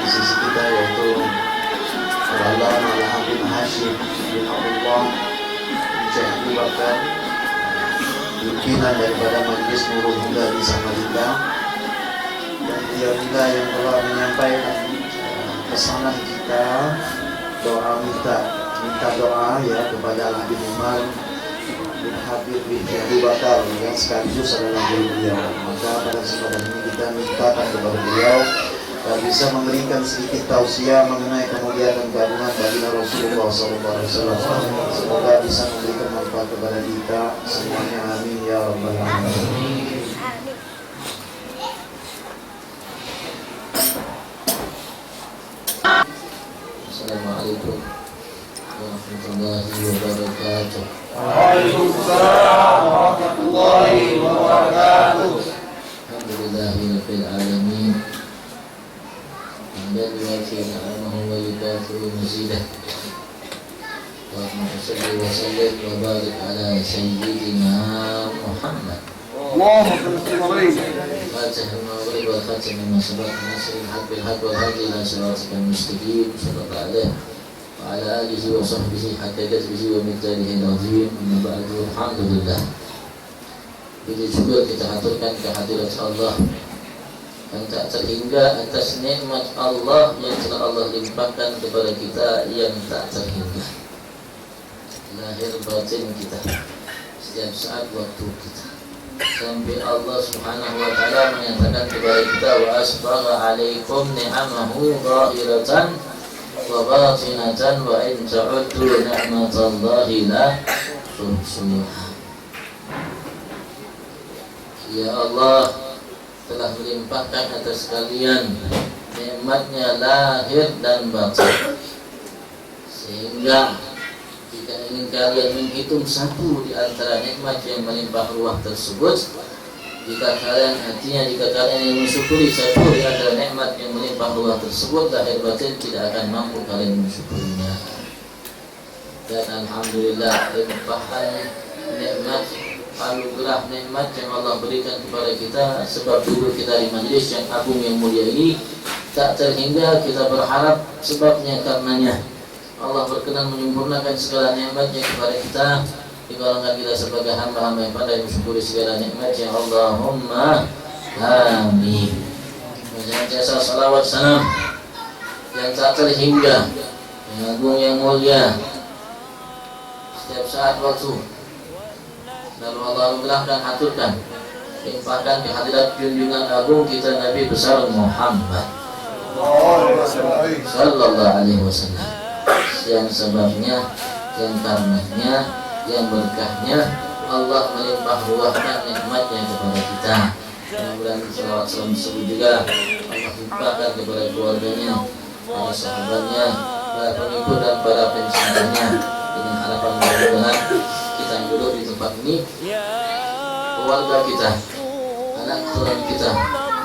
di sisi kita, yaitu Al-Allamah Al-Habib Hashim bin Abdullah bin Syekh Abu Bakar, pimpinan daripada Majlis Nurul Huda di Samarinda, dan dia juga yang telah menyampaikan pesanan kita, minta doa ya kepada Al-Habib Umar bin Habib bin Abu Bakar yang sekaligus adalah guru beliau. Maka pada kesempatan ini kita mintakan kepada beliau dan bisa memberikan sedikit tausiah mengenai kemuliaan dan keagungan baginda Rasulullah SAW. Semoga bisa memberikan manfaat kepada kita semuanya. Amin ya rabbal alamin. Assalamualaikum warahmatullahi wabarakatuh. Waalaikumsalam warahmatullahi wabarakatuh. Alhamdulillahirabbil alamin. Hamdan yuwafi ni'amahu wa yukafi'u mazidah. Allahumma shalli wa sallim wa barik ala sayyidina Muhammad. Allahumma salli Fatih al-Maghrib wal khatim min sabaq nasr al-haq bil haq wal hadi ila siratikal mustaqim sallallahu alaihi wa ala alihi wa sahbihi hatta jazbihi wa miqdarihi al-azim. Amma ba'du, alhamdulillah. Bila juga kita haturkan kehadirat Allah yang tak terhingga atas nikmat Allah yang telah Allah limpahkan kepada kita yang tak terhingga, lahir batin kita, setiap saat waktu kita, sampai Allah Subhanahu wa taala menyatakan kepada kita, wa asbagha alaikum ni'amahu zahiratan wa batinatan wa in ta'uddu ni'matallahi la tuhsuha. Ya Allah telah melimpahkan atas kalian nikmatnya lahir dan batin, sehingga jika ingin kalian menghitung satu di antara nikmat yang melimpah ruah tersebut, jika kalian ingin mensyukuri satu di antara nikmat yang melimpah ruah tersebut, lahir batin tidak akan mampu kalian mensyukurinya. Dan alhamdulillah, limpahan nikmat, anugerah nikmat yang Allah berikan kepada kita, sebab dulu kita di majlis yang agung yang mulia ini tak terhingga kita berharap sebabnya karenanya Allah berkenan menyempurnakan segala nikmatnya kepada kita, digolongkan kita sebagai hamba-hamba yang pandai mensyukuri segala nikmatnya. Allahumma amin. Jasa salawat salam yang tak terhingga, yang agung yang mulia, setiap saat waktu, lalu Allah anugerahkan, haturkan, limpahkan kehadirat junjungan agung kita Nabi besar Muhammad sallallahu alaihi wasallam, yang sebabnya, yang karenanya, yang berkahnya Allah melimpah ruahkan nikmatnya kepada kita. Mudah-mudahan salawat salam tersebut juga Allah limpahkan kepada keluarganya, para sahabatnya, para pengikut dan para pencintaNya, dengan harapan mudah-mudahan kita yang duduk di tempat ini, keluarga kita, anak keturunan kita,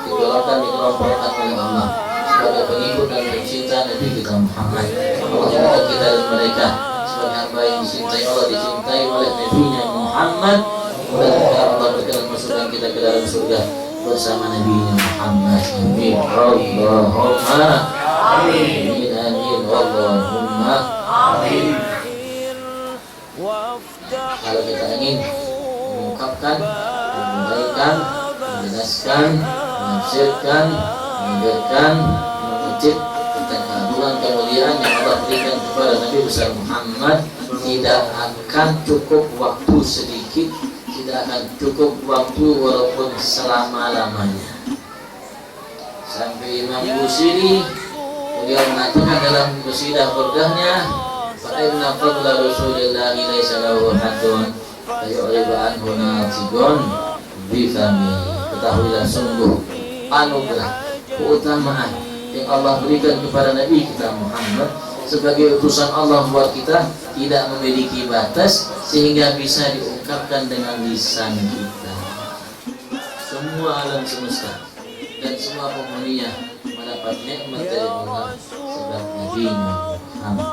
digolongkan di kelompok oleh Allah sebagai pengikut dan pencinta Nabi kita Muhammad. Allah jadikan kita dan mereka sebagai hamba yang dicintai Allah, dicintai oleh Nabi-Nya Muhammad. Mudah-mudahan Allah berkenan masukkan kita ke dalam surga bersama Nabi-Nya Muhammad. Amin. Allahumma amin. Amin. Allahumma amin. Kalau kita ingin mengungkapkan, menguraikan, menjelaskan, menafsirkan, mengajarkan, mengutip tentang keagungan kemuliaan yang Allah berikan kepada Nabi besar Muhammad, tidak akan cukup waktu sedikit, tidak akan cukup waktu walaupun selama-lamanya. Sampai Imam Busiri beliau mengatakan dalam qasidah burdahnya, Inna fadla Rasulillahi laisa lahu haddun la yu'ribu anhu natiqun bi fami. Ketahuilah sungguh anugerah, keutamaan yang Allah berikan kepada Nabi kita Muhammad sebagai utusan Allah buat kita tidak memiliki batas sehingga bisa diungkapkan dengan lisan kita. Semua alam semesta dan semua penghuninya mendapat nikmat dari Allah sebab Nabi Muhammad,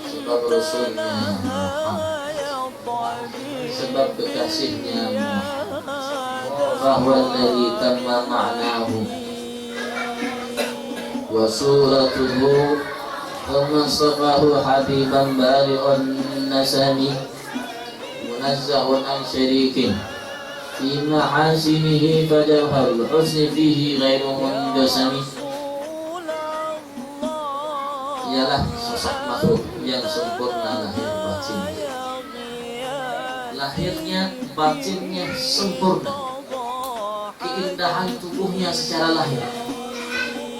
sebab Rasulnya Muhammad, sebab kekasihnya Muhammad. Bahwa dari tamma ma'nahu wa suratuhu thumma astafahu habiban bari'un nasami munazzahun an syarikin fi mahasinihi fajawharul husni fihi ghairu munjasami. Ialah sosok makhluk yang sempurna lahir batinnya. Lahirnya, batinnya sempurna. Keindahan tubuhnya secara lahir,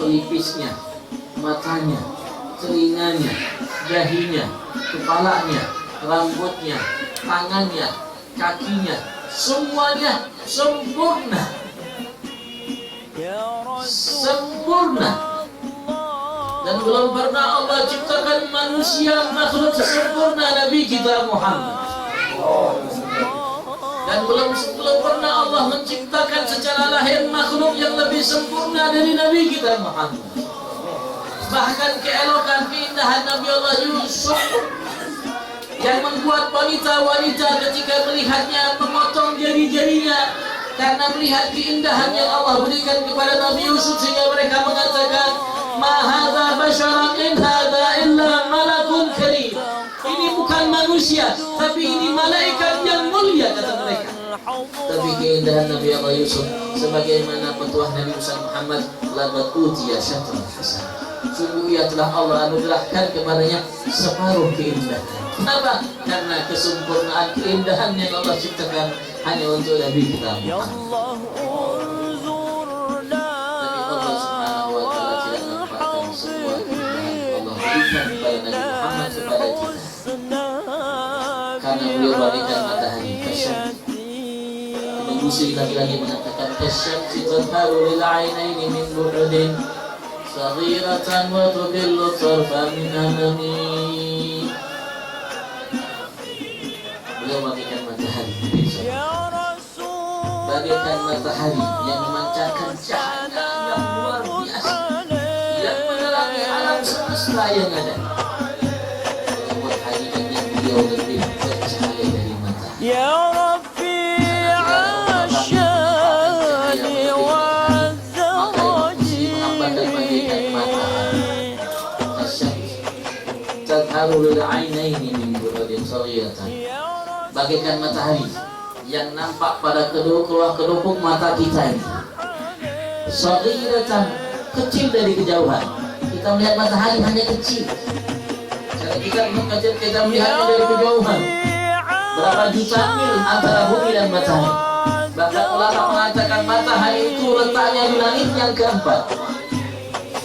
pelipisnya, matanya, telinganya, dahinya, kepalanya, rambutnya, tangannya, kakinya, semuanya sempurna. Sempurna. Dan belum pernah Allah ciptakan manusia makhluk sempurna Nabi kita Muhammad. Dan belum pernah Allah menciptakan secara lahir makhluk yang lebih sempurna dari Nabi kita Muhammad. Bahkan keelokan keindahan Nabi Allah Yusuf yang membuat wanita-wanita ketika melihatnya memotong jari-jarinya karena melihat keindahan yang Allah berikan kepada Nabi Yusuf, sehingga mereka mengatakan, ma hadza basyaran in hadza illa malakun karim. Ini bukan manusia, tapi ini malaikat yang mulia, kata mereka. Tapi keindahan Nabi Allah Yusuf, sebagaimana petuah Nabi Muhammad, laqad utiya syatran hasan. Sungguh ia telah Allah anugerahkan kepadanya separuh keindahan. Kenapa? Karena kesempurnaan keindahan yang Allah ciptakan hanya untuk Nabi kita Muhammad. Tapi Allah Subhanahu wa Ta'ala tidak menampakkan semua keindahan Allah berikan kepada Nabi Muhammad kepada kita, karena beliau bagaikan matahari kasyaf. Musi lagi-lagi mengatakan kasyamsi tadharu lil ainaini min bu'din saghiratan wa tudillu tarfa min amami. Beliau bagaikan matahari, bagaikan matahari yang memancarkan cahaya yang luar biasa, yang menerangi alam semesta yang ada. Membuat hakikatnya beliau lebih bercahaya dari matahari. Ya Rabbi asyani wa azwaji tadharu lil ainaini min bu'din saghiratan. Bagaikan matahari yang nampak pada kedua-kedua mata kita ini. Saghiratan, kecil dari kejauhan. Kita melihat matahari hanya kecil. Kalau kita melihatnya dari kejauhan, berapa juta mil antara bumi dan matahari. Bahkan ulama mengatakan matahari itu letaknya di langit yang keempat.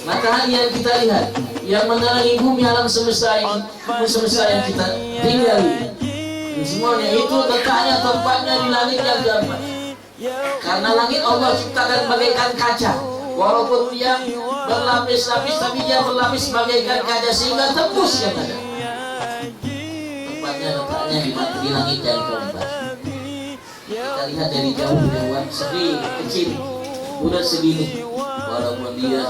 Matahari yang kita lihat, yang menerangi bumi alam semesta ini, semesta yang kita tinggali, semuanya itu letaknya tempatnya di langit yang keempat. Karena langit Allah ciptakan bagaikan kaca. Walaupun dia berlapis-lapis, tapi dia berlapis bagaikan kaca sehingga tembus yang ada. Tempatnya letaknya di langit yang keempat. Kita lihat dari jauh hewan segini kecil, udah segini. Walaupun dia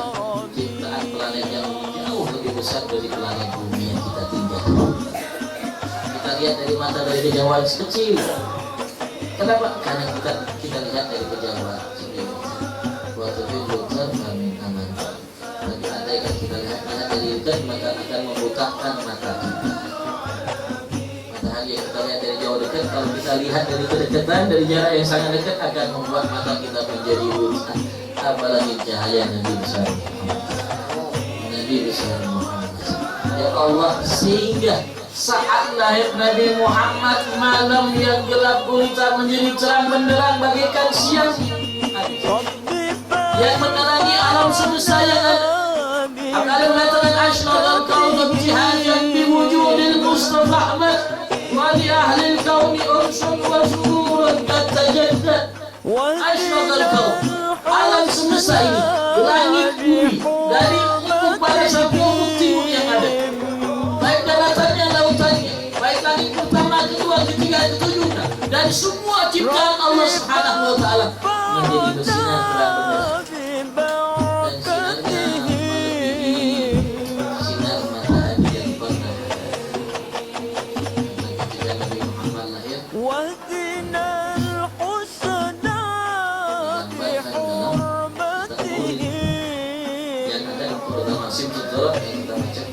ciptaan planet yang jauh lebih besar dari planet bumi yang kita tinggal. Kita lihat dari mata dari kejauhan kecil. Kenapa? Karena kita lihat dari kejauhan segini. Waktu itu dokter kami aman. Tapi andaikan kita lihat dari dekat, maka akan membutakan mata kita. Matahari yang kita lihat dari jauh dekat, kalau kita lihat dari kedekatan, dari jarak yang sangat dekat, akan membuat mata kita menjadi buta. Apalagi cahaya Nabi besar Muhammad. Nabi besar Muhammad. Ya Allah, sehingga saat lahir Nabi Muhammad, malam yang gelap gulita menjadi terang benderang bagaikan siang yang menerangi alam semesta yang ada. Akan mengatakan asyraqal kaunu ibtihajan biwujudil Mustafa Ahmad wa li ahli al-kauni ursun wa sururun tajaddad. Asyraqal kaun, alam semesta ini, langit bumi, dari ufuk barat sampai ufuk timur yang ada, baik daratannya, lautannya, baik langit pertama, kedua, ketiga, ketujuh, dan semua ciptaan Allah Subhanahu wa Ta'ala menjadi bersinar terang benderang. Dan sinarnya melebihi sinar matahari yang pernah ada. Ketika Nabi Muhammad lahir, surah yang kita baca.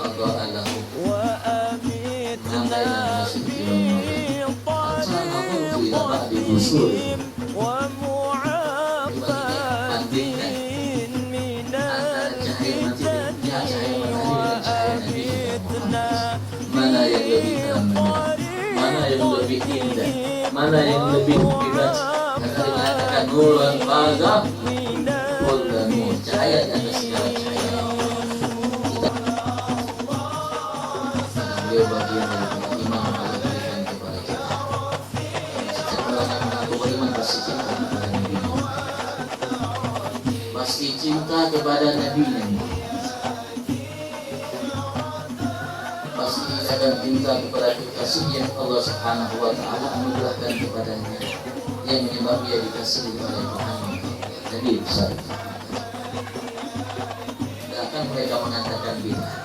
Allah alahu mana yang masih bilang acara itu tidak ada di usul. Bandingkan antara cahaya matahari dengan cahaya Nabi Muhammad. Mana yang lebih terang benderang, mana yang lebih indah, mana yang lebih bebas. Karena dikatakan nuran fazah dan nur, cahaya di atas segala cahaya. Beliau bagian dari iman yang Allah berikan kepada kita. Setiap orang yang mengaku beriman pasti cinta kepada Nabi, pasti cinta kepada Nabi. Pasti akan cinta kepada kekasih yang Allah Subhanahu wa Ta'ala anugerahkan kepadanya, yang menyebabkan dia dikasihi oleh Muhammad Nabi besar. Tidak akan mereka mengatakan bid'ah,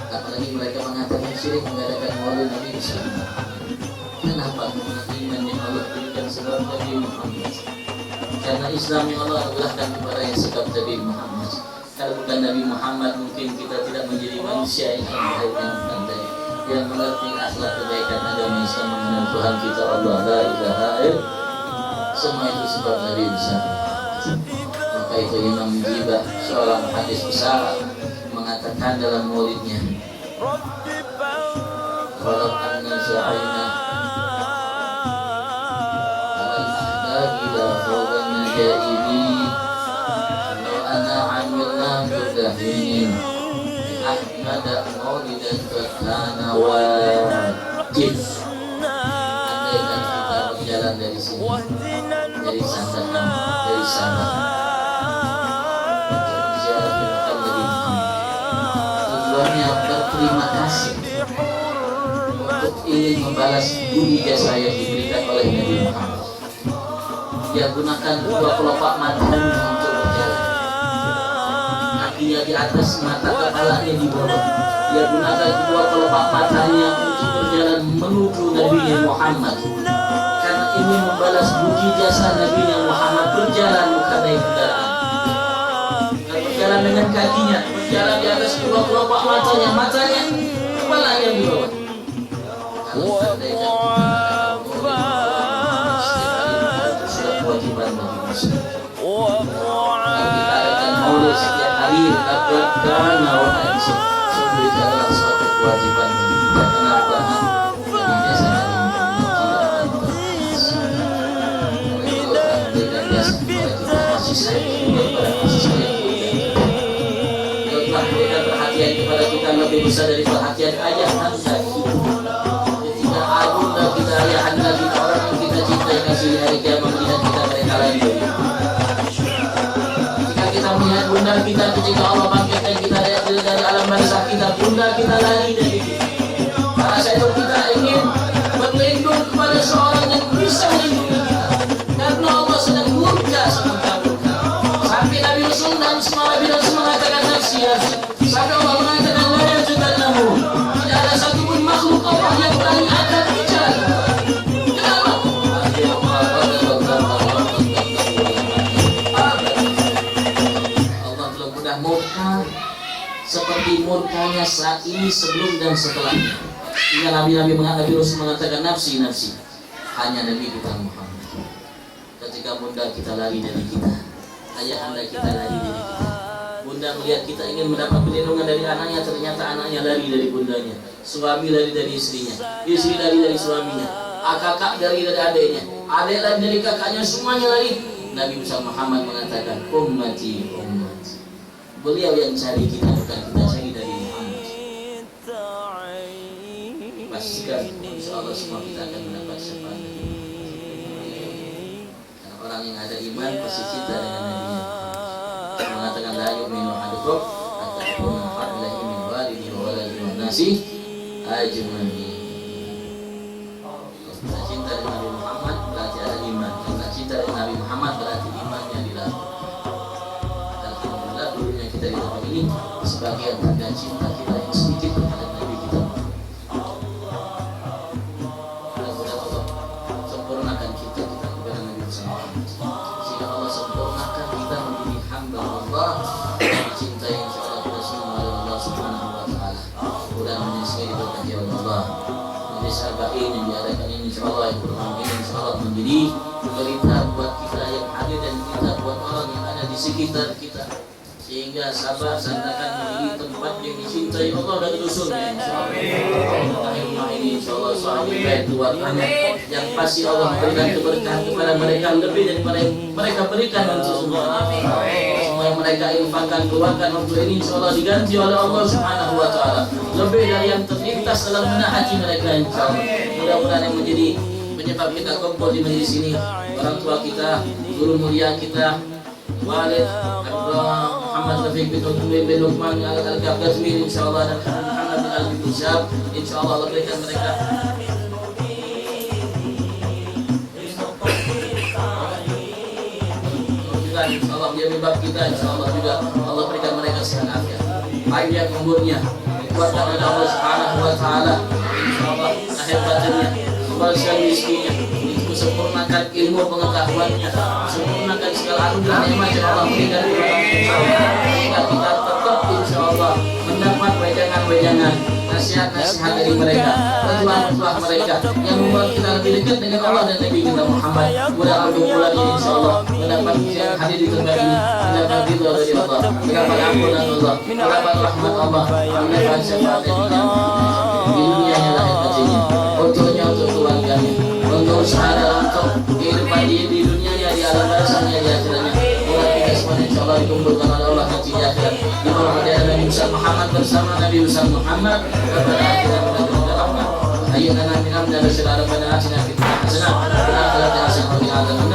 apalagi mereka mengatakan syirik mengadakan maulid Nabi besar. Kenapa? Karena iman yang Allah berikan sebab Nabi Muhammad, karena Islam yang Allah anugerahkan kepada yang sebab Nabi Muhammad. Kalau bukan Nabi Muhammad, mungkin kita tidak menjadi manusia yang baik dan pandai, yang mengerti akhlak kebaikan agama Islam, mengenal Tuhan kita Allah la ilaha illallah. Semua itu sebab Nabi besar. Maka itu Imam Jibah, seorang hadis besar, mengatakan dalam maulidnya, walau anna sya'ina al-ahdabi la fawqana ja'ibi walau anna amilna bidahinin ahmada maulidan fakana wajib. Andaikan kita berjalan dari sini, dari Sandakan, dari sana, untuk berziarah ke makam Nabi Muhammad, tujuannya berterima kasih, untuk ingin membalas budi jasa yang diberikan oleh Nabi Muhammad. Dia gunakan dua kelopak matanya untuk berjalan, kakinya di atas, mata kepalanya di bawah. Dia gunakan dua kelopak matanya untuk berjalan menuju Nabi Muhammad, karena ingin membalas budi jasa Nabi Muhammad. Berjalan bukan naik kendaraan, berjalan dengan kakinya, berjalan di atas dua kelopak matanya, kepalanya di bawah. Kalau andaikan sudah kewajiban bagi muslim. Kalau kita akan maulid setiap hari, karena orang sungguh itu adalah suatu kewajiban bagi kita. Kenapa? Karena jasa Nabi Muhammad tidak biasa kepada kita, masih sayang daripada kasih sayang. Telah memberikan perhatian kepada kita lebih besar dari perhatian ayah anda kita. Ketika abunda kita, ayah anda kita, orang yang kita cintai, kasih hari kiamat melihat kita, mereka lari dari kita. Ketika kita melihat bunda kita, ketika Allah bangkitkan kita dari alam barzakh kita, bunda kita lari dari kita. Para syaitan kita ingin berlindung kepada seorang yang bisa melindungi kita, karena Allah sedang murka semurka-murka. Sampai Nabi Rasul dan semua Nabi Rasul mengatakan nafsi. Sampai Allah mengatakan la yajudannahu, tidak ada satupun makhluk Allah yang berani akan bicara. Kenapa? Allah belum pernah murka seperti murkanya saat ini, sebelum dan setelahnya. Hingga Nabi Rasul mengatakan nafsi. Hanya Nabi kita Muhammad. Ketika bunda kita lari dari kita, ayah anda kita lari dari kita, bunda melihat kita ingin mendapat perlindungan dari anaknya, ternyata anaknya lari dari bundanya, suami lari dari istrinya, istri lari dari suaminya, kakak dari adiknya, adik lari dari kakaknya, semuanya lari. Nabi Muhammad mengatakan ummati. Beliau yang cari kita, bukan kita cari dari Muhammad. Pastikan insyaallah semua kita akan mendapat syafaat. Karena orang yang ada iman pasti cinta dengan Nabi. Mengatakan la yu'minu ahadukum hatta yakuna haqqan min walidi wa waladihi wan nasi ajmain. Kita cinta dengan Nabi Muhammad berarti ada iman. Kita cinta dengan Nabi Muhammad berarti imannya dilakukan. Alhamdulillah dulunya kita di tempat ini sebagian tanda cinta kita yang sedikit kepada Nabi kita. Mudah-mudahan Allah sempurnakan cinta kita kepada Nabi Muhammad, sehingga Allah sempurnakan kita menjadi hamba Allah sekitar kita, sehingga Sabah Sandakan menjadi tempat yang dicintai Allah dan Rasulnya. Insyaallah rumah ini insyaallah sahabat baik keluar anak yang pasti Allah berikan keberkahan kepada mereka lebih daripada yang mereka berikan untuk semuanya. Semua yang mereka infakkan keluarkan untuk ini insyaallah diganti oleh Allah Subhanahu wa taala lebih dari yang terlintas dalam benak hati mereka insyaallah. Mudah-mudahan yang menjadi penyebab kita kumpul di majelis ini orang tua kita, guru mulia kita, Walid Muhammad Rafiq bin Luqman Al-Ghazmir insyaallah, dan Muhammad bin Al-Bishab insyaallah Allah berikan mereka juga insyaallah dia sebab kita insyaallah juga Allah berikan mereka sehat afiat, panjang umurnya, dikuatkan oleh Allah Subhanahu wa taala insyaallah lahir batinnya, kebaikan rezekinya, sempurnakan ilmu pengetahuannya, sempurnakan segala anugerah nikmat yang Allah berikan kepada kita, sehingga kita tetap insyaallah mendapat wejangan-wejangan, nasihat-nasihat dari mereka, petuah-petuah mereka yang membuat kita lebih dekat dengan Allah dan Nabi kita Muhammad. Mudah-mudahan bulan ini insyaallah mendapat hadir di tempat ini, mendapat ridho dari Allah, mendapat ampunan Allah, mendapat rahmat Allah, mendapat syafaat di dunia yang lahir batinnya, untuknya, untuk keluarganya, untuk usaha untuk kehidupan dia di dunianya, di alam barzahnya, di akhiratnya. Mulai kita semua insyaallah dikumpulkan oleh Allah nanti di akhirat di bawah naungan Nabi Muhammad bersama Nabi Muhammad. Rabbana atina min ladunka rahmah, hayyi lana min amrina rashada, rabbana atina fid dunya hasanah wa fil akhirati hasanah wa qina adzabannar.